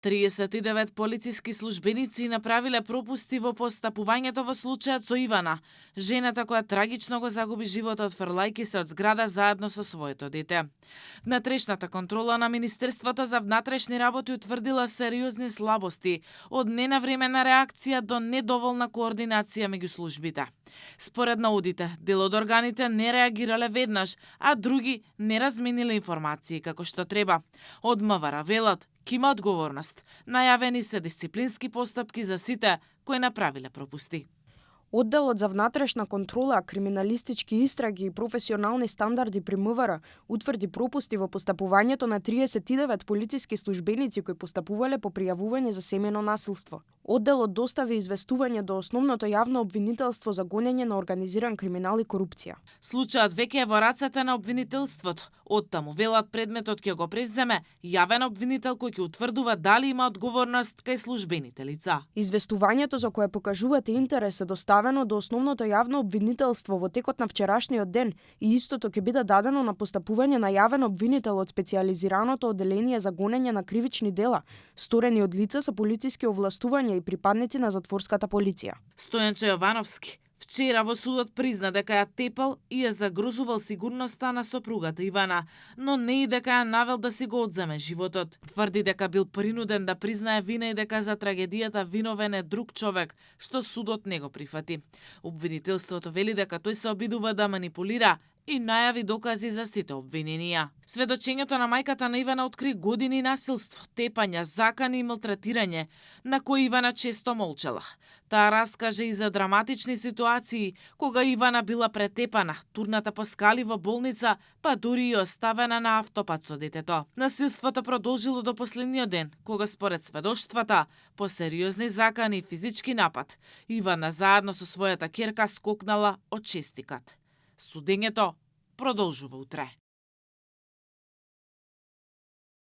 39 полициски службеници направиле пропусти во постапувањето во случајот со Ивана, жената која трагично го загуби животот фрлајки се од зграда заедно со своето дете. Внатрешната контрола на Министерството за внатрешни работи утврдила сериозни слабости, од ненавремена реакција до недоволна координација меѓу службите. Според наудите, дел од органите не реагирале веднаш, а други не размениле информации како што треба. Од МВР велат, ки има одговорност. Најавени се дисциплински постапки за сите кои направиле пропусти. Одделот за внатрешна контрола, криминалистички истраги и професионални стандарди при МВР утврди пропусти во постапувањето на 39 полициски службеници кои постапувале по пријавување за семејно насилство. Одделот достави известување до основното јавно обвинителство за гонење на организиран криминал и корупција. Случајот веќе е во рацете на обвинителството. Оттаму велат предметот ќе го превземе јавен обвинител кој ќе утврдува дали има одговорност кај службените лица. Известувањето за кое покажувате интерес е доставено до основното јавно обвинителство во текот на вчерашниот ден и истото ќе биде дадено на постапување на јавен обвинител од специјализираното одделение за гонење на кривични дела, сторени од лица со полициски овластувања и припадници на затворската полиција. Стојанче Јовановски вчера во судот призна дека ја тепал и ја загрозувал сигурноста на сопругата Ивана, но не и дека ја навел да си го одземе животот. Тврди дека бил принуден да признае вина и дека за трагедијата виновен е друг човек, што судот не го прифати. Обвинителството вели дека тој се обидува да манипулира и најави докази за сите обвиненија. Сведочењето на мајката на Ивана откри години насилство, тепања, закани и малтретирање, на кои Ивана често молчала. Таа раскаже и за драматични ситуации, кога Ивана била претепана, турната по скали во болница, па дури и оставена на автопат со детето. Насилството продолжило до последниот ден, кога според сведоштвата, по сериозни закани и физички напад, Ивана заедно со својата ќерка скокнала од честикат. Судењето продолжува утре.